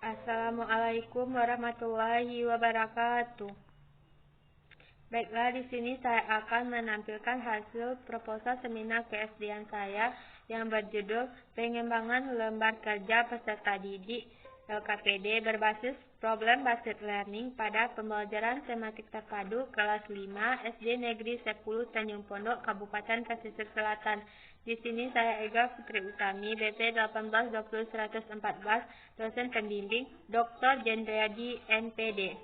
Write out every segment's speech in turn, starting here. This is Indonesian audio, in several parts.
Assalamualaikum warahmatullahi wabarakatuh. Baiklah, di sini saya akan menampilkan hasil proposal seminar PhD saya yang berjudul Pengembangan Lembar Kerja Peserta Didik LKPD berbasis Problem Based Learning pada pembelajaran tematik terpadu kelas 5 SD Negeri 10 Tanjung Pondok, Kabupaten Pesisir Selatan. Di sini saya Ega Putri Utami, BP 1820114, dosen pembimbing, Dr. Jendriadi NPD.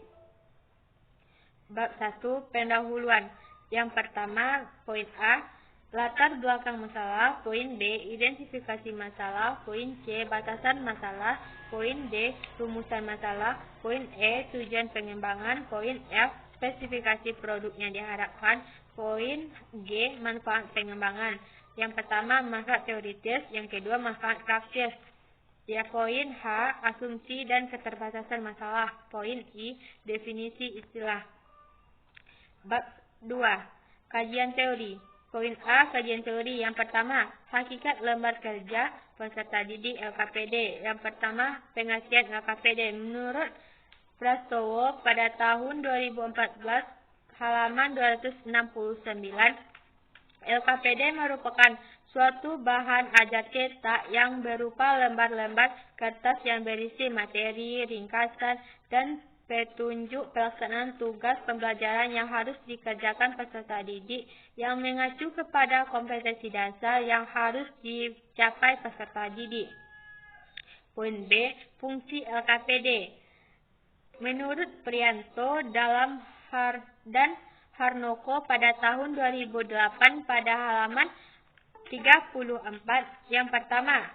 Bab 1, pendahuluan. Yang pertama, poin A, latar belakang masalah. Poin B, identifikasi masalah. Poin C, batasan masalah. Poin D, rumusan masalah. Poin E, tujuan pengembangan. Poin F, spesifikasi produk yang diharapkan. Poin G, manfaat pengembangan. Yang pertama, manfaat teoritis. Yang kedua, manfaat praktis. Ya, poin H, asumsi dan keterbatasan masalah. Poin I, definisi istilah. Bab 2, kajian teori. Poin A, kajian teori. Yang pertama, hakikat lembar kerja peserta didik LKPD. Yang pertama, pengertian LKPD. Menurut Prastowo pada tahun 2014, halaman 269, LKPD merupakan suatu bahan ajar cetak yang berupa lembar-lembar kertas yang berisi materi, ringkasan, dan petunjuk pelaksanaan tugas pembelajaran yang harus dikerjakan peserta didik yang mengacu kepada kompetensi dasar yang harus dicapai peserta didik. Poin B, fungsi LKPD. Menurut Prianto dan Harnoko pada tahun 2008 pada halaman 34, yang pertama,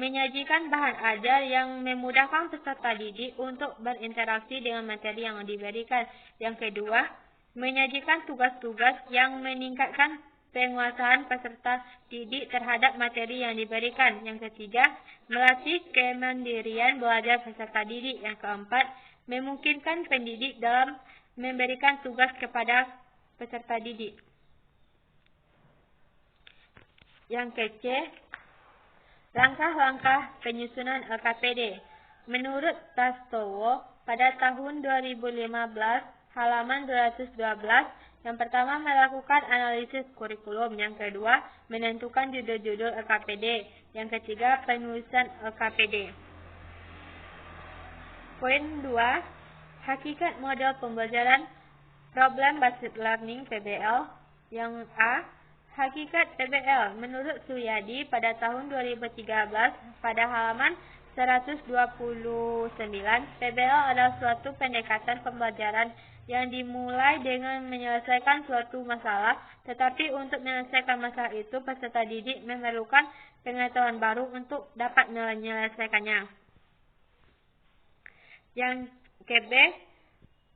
menyajikan bahan ajar yang memudahkan peserta didik untuk berinteraksi dengan materi yang diberikan. Yang kedua, menyajikan tugas-tugas yang meningkatkan penguasaan peserta didik terhadap materi yang diberikan. Yang ketiga, melatih kemandirian belajar peserta didik. Yang keempat, memungkinkan pendidik dalam memberikan tugas kepada peserta didik. Yang ke-C, langkah-langkah penyusunan LKPD. Menurut Prastowo pada tahun 2015, halaman 212, yang pertama melakukan analisis kurikulum, yang kedua menentukan judul-judul LKPD, yang ketiga penulisan LKPD. Poin 2, hakikat model pembelajaran Problem Based Learning PBL. Yang A, hakikat PBL. Menurut Suryadi pada tahun 2013 pada halaman 129, PBL adalah suatu pendekatan pembelajaran yang dimulai dengan menyelesaikan suatu masalah, tetapi untuk menyelesaikan masalah itu peserta didik memerlukan pengetahuan baru untuk dapat menyelesaikannya. Yang ke-B,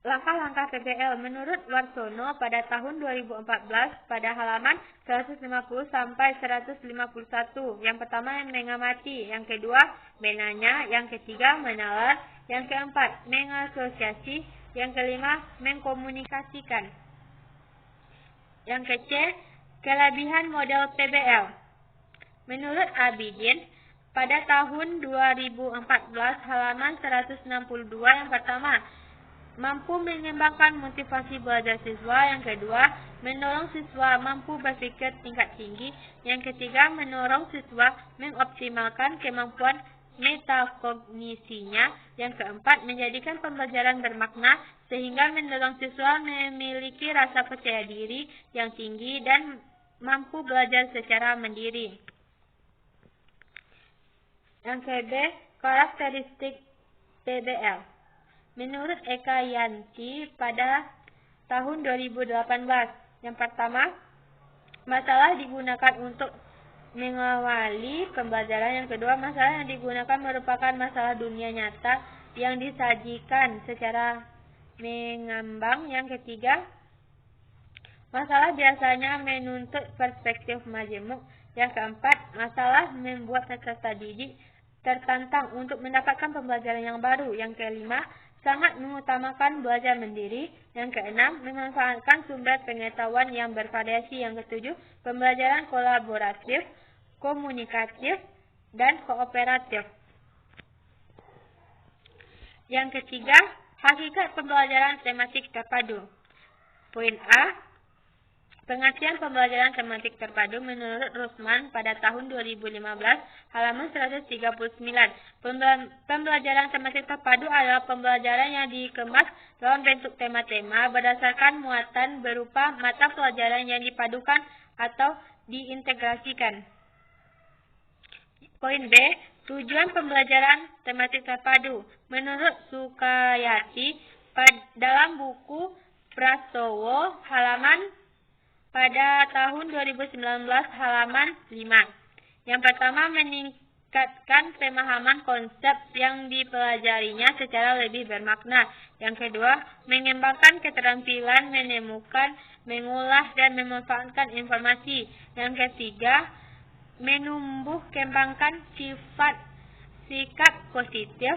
langkah-langkah PBL. Menurut Warsono pada tahun 2014 pada halaman 150 sampai 151. Yang pertama, mengamati. Yang kedua, menanya. Yang ketiga, menalar. Yang keempat, mengasosiasi. Yang kelima, mengkomunikasikan. Yang ke-C, kelebihan model PBL. Menurut Abidin pada tahun 2014 halaman 162, yang pertama, mampu mengembangkan motivasi belajar siswa. Yang kedua, mendorong siswa mampu berpikir tingkat tinggi. Yang ketiga, mendorong siswa mengoptimalkan kemampuan metakognisinya. Yang keempat, menjadikan pembelajaran bermakna sehingga mendorong siswa memiliki rasa percaya diri yang tinggi dan mampu belajar secara mandiri. Yang ke-B, karakteristik PBL. Menurut Eka Yanti pada tahun 2018, yang pertama, masalah digunakan untuk mengawali pembelajaran. Yang kedua, masalah yang digunakan merupakan masalah dunia nyata yang disajikan secara mengambang. Yang ketiga, masalah biasanya menuntut perspektif majemuk. Yang keempat, masalah membuat peserta didik tertantang untuk mendapatkan pembelajaran yang baru. Yang kelima, sangat mengutamakan belajar mandiri. Yang keenam, memanfaatkan sumber pengetahuan yang bervariasi. Yang ketujuh, pembelajaran kolaboratif, komunikatif, dan kooperatif. Yang ketiga, hakikat pembelajaran tematik terpadu. Poin A, pengertian pembelajaran tematik terpadu menurut Rusman pada tahun 2015, halaman 139. Pembelajaran tematik terpadu adalah pembelajaran yang dikemas dalam bentuk tema-tema berdasarkan muatan berupa mata pelajaran yang dipadukan atau diintegrasikan. Poin B, tujuan pembelajaran tematik terpadu. Menurut Sukayati, dalam buku Prastowo halaman pada tahun 2019 halaman 5. Yang pertama, meningkatkan pemahaman konsep yang dipelajarinya secara lebih bermakna. Yang kedua, mengembangkan keterampilan menemukan, mengolah, dan memanfaatkan informasi. Yang ketiga, menumbuh kembangkan sikap positif,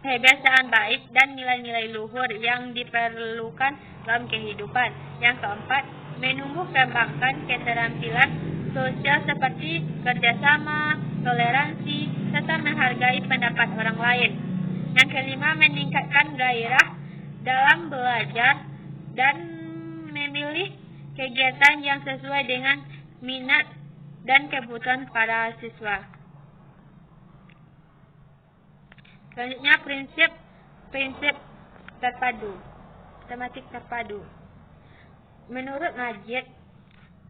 kebiasaan baik, dan nilai-nilai luhur yang diperlukan dalam kehidupan. Yang keempat, menumbuh kembangkan keterampilan sosial seperti kerjasama, toleransi, serta menghargai pendapat orang lain. Yang kelima, meningkatkan gairah dalam belajar dan memilih kegiatan yang sesuai dengan minat dan kebutuhan para siswa. Selanjutnya, prinsip terpadu, tematik terpadu. Menurut Majid,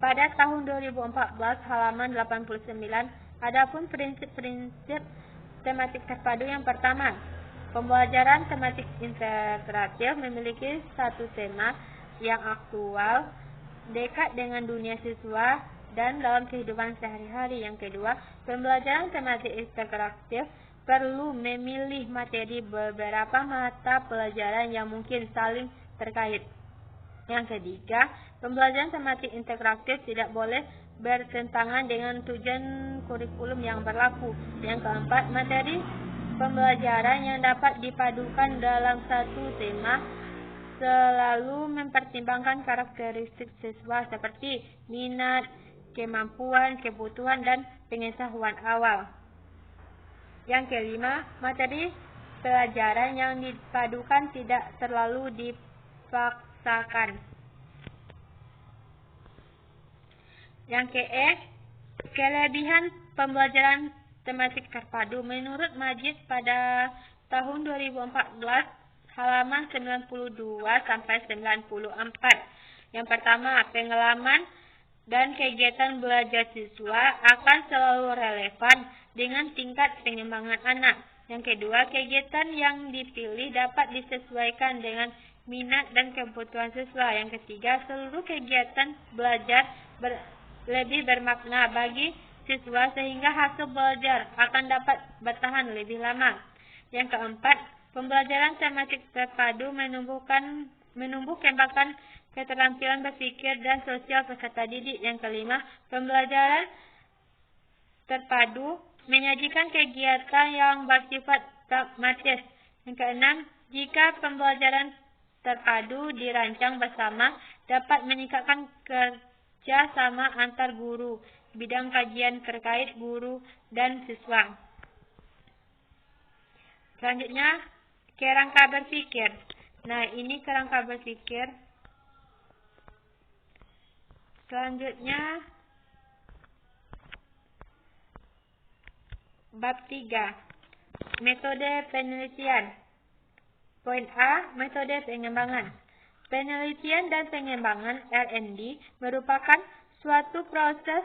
pada tahun 2014 halaman 89, adapun prinsip-prinsip tematik terpadu yang pertama, pembelajaran tematik integratif memiliki satu tema yang aktual, dekat dengan dunia siswa dan dalam kehidupan sehari-hari. Yang kedua, pembelajaran tematik integratif perlu memilih materi beberapa mata pelajaran yang mungkin saling terkait. Yang ketiga, pembelajaran tematik integratif tidak boleh bertentangan dengan tujuan kurikulum yang berlaku. Yang keempat, materi pembelajaran yang dapat dipadukan dalam satu tema selalu mempertimbangkan karakteristik siswa seperti minat, kemampuan, kebutuhan, dan pengetahuan awal. Yang kelima, materi pelajaran yang dipadukan tidak terlalu dipaksakan. Yang ke-E, kelebihan pembelajaran tematik terpadu. Menurut Majid pada tahun 2014 halaman 92 sampai 94. Yang pertama, pengalaman dan kegiatan belajar siswa akan selalu relevan dengan tingkat pengembangan anak. Yang kedua, kegiatan yang dipilih dapat disesuaikan dengan minat dan kebutuhan siswa. Yang ketiga, seluruh kegiatan belajar lebih bermakna bagi siswa sehingga hasil belajar akan dapat bertahan lebih lama. Yang keempat, pembelajaran tematik terpadu menumbuh kembangkan keterampilan berpikir dan sosial peserta didik. Yang kelima, pembelajaran terpadu menyajikan kegiatan yang bersifat pragmatis. Yang keenam, jika pembelajaran terpadu dirancang bersama, dapat meningkatkan kerjasama antar guru, bidang kajian terkait guru dan siswa. Selanjutnya, kerangka berpikir. Nah, ini kerangka berpikir. Selanjutnya, bab 3, metode penelitian. Poin A, metode pengembangan. Penelitian dan pengembangan R&D merupakan suatu proses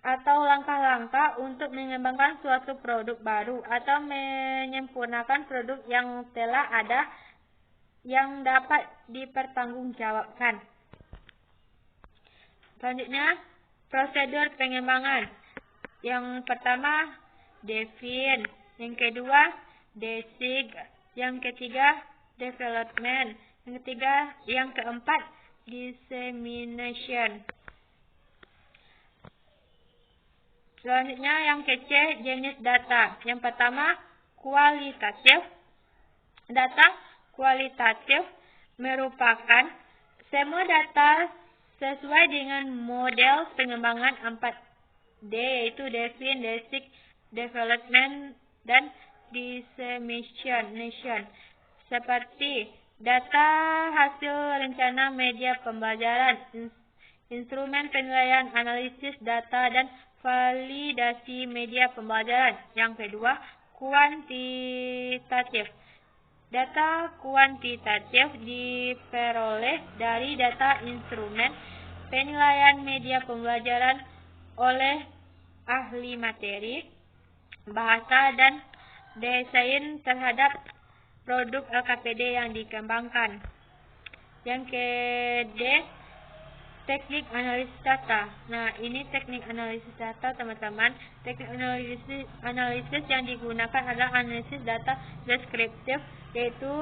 atau langkah-langkah untuk mengembangkan suatu produk baru atau menyempurnakan produk yang telah ada yang dapat dipertanggungjawabkan. Selanjutnya, prosedur pengembangan. Yang pertama, define. Yang kedua, desig. Yang ketiga, development. Yang keempat, dissemination. Selanjutnya, yang ke-C, jenis data. Yang pertama, kualitatif. Data kualitatif merupakan semua data sesuai dengan model pengembangan 4D, yaitu define, desig, development, dan dissemination, seperti data hasil rencana media pembelajaran, instrumen penilaian, analisis data, dan validasi media pembelajaran. Yang kedua, kuantitatif. Data kuantitatif diperoleh dari data instrumen penilaian media pembelajaran oleh ahli materi, bahasa, dan desain terhadap produk LKPD yang dikembangkan. Yang kedua, teknik analisis data. Nah, ini teknik analisis data, teman-teman. Teknik analisis yang digunakan adalah analisis data deskriptif, yaitu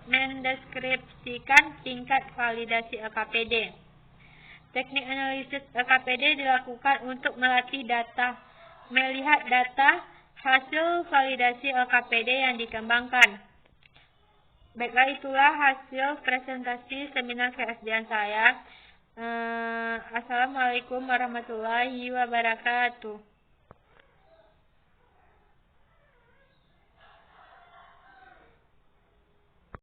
mendeskripsikan tingkat validasi LKPD. Teknik analisis LKPD dilakukan untuk melihat data hasil validasi LKPD yang dikembangkan. Baiklah, itulah hasil presentasi seminar KSDN saya. Assalamualaikum warahmatullahi wabarakatuh.